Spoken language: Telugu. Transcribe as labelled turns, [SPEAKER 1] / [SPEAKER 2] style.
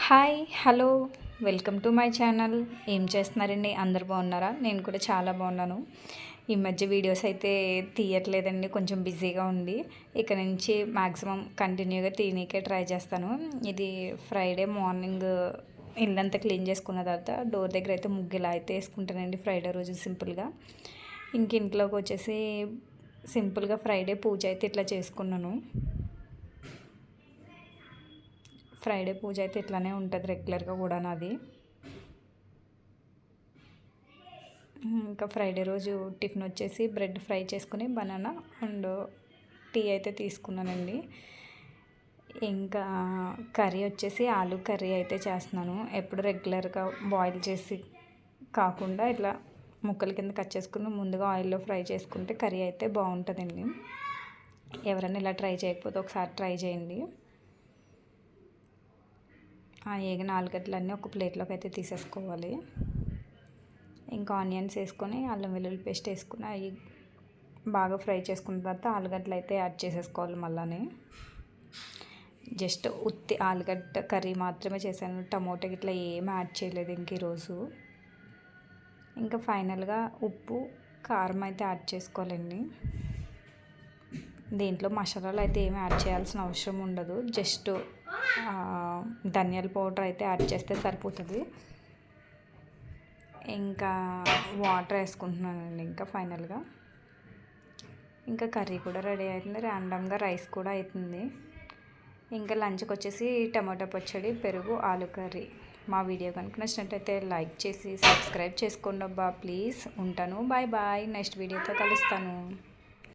[SPEAKER 1] Hi hello welcome to my channel. ఏం చేస్తున్నారండి? అందరు బాగున్నారా? నేను కూడా చాలా బాగున్నాను. ఈ మధ్య వీడియోస్ అయితే తీయట్లేదండి, కొంచెం బిజీగా ఉంది. ఇక నుంచి మ్యాక్సిమం కంటిన్యూగా తీయనీకే ట్రై చేస్తాను. ఇది ఫ్రైడే మార్నింగ్ ఇల్లంతా క్లీన్ చేసుకున్న తర్వాత డోర్ దగ్గర అయితే ముగ్గు ఇలా అయితే వేసుకుంటానండి ఫ్రైడే రోజు సింపుల్గా. ఇంక ఇంట్లోకి వచ్చేసి సింపుల్గా ఫ్రైడే పూజ అయితే ఇట్లా చేసుకున్నాను. ఫ్రైడే పూజ అయితే ఇట్లానే ఉంటుంది రెగ్యులర్గా కూడా నాది. ఇంకా ఫ్రైడే రోజు టిఫిన్ వచ్చేసి బ్రెడ్ ఫ్రై చేసుకుని బనానా అండ్ టీ అయితే తీసుకున్నానండి. ఇంకా కర్రీ వచ్చేసి ఆలు కర్రీ అయితే చేస్తున్నాను. ఎప్పుడు రెగ్యులర్గా బాయిల్ చేసి కాకుండా ఇట్లా ముక్కల కింద కట్ చేసుకుని ముందుగా ఆయిల్లో ఫ్రై చేసుకుంటే కర్రీ అయితే బాగుంటుందండి. ఎవరైనా ఇలా ట్రై చేయకపోతే ఒకసారి ట్రై చేయండి. ఏగిన ఆలుగడ్డలన్నీ ఒక ప్లేట్లోకి అయితే తీసేసుకోవాలి. ఇంకా ఆనియన్స్ వేసుకొని అల్లం వెల్లుల్లి పేస్ట్ వేసుకుని అవి బాగా ఫ్రై చేసుకున్న తర్వాత ఆలుగడ్డలు అయితే యాడ్ చేసేసుకోవాలి. మళ్ళీ జస్ట్ ఉత్తి ఆలుగడ్డ కర్రీ మాత్రమే చేశాను, టమోటా ఇట్లా ఏమీ యాడ్ చేయలేదు ఇంక ఈరోజు. ఇంకా ఫైనల్గా ఉప్పు కారం అయితే యాడ్ చేసుకోవాలండి. దీంట్లో మసాలాలు అయితే ఏమి యాడ్ చేయాల్సిన అవసరం ఉండదు, జస్ట్ ధనియాల పౌడర్ అయితే యాడ్ చేస్తే సరిపోతుంది. ఇంకా వాటర్ వేసుకుంటున్నానండి. ఇంకా ఫైనల్గా ఇంకా కర్రీ కూడా రెడీ అవుతుంది, ర్యాండమ్గా రైస్ కూడా అవుతుంది. ఇంకా లంచ్కి వచ్చేసి టమాటా పచ్చడి, పెరుగు, ఆలు కర్రీ. మా వీడియో కనుక నచ్చినట్టయితే లైక్ చేసి సబ్స్క్రైబ్ చేసుకోండి అబ్బా ప్లీజ్. ఉంటాను, బాయ్ బాయ్. నెక్స్ట్ వీడియోతో కలుస్తాను.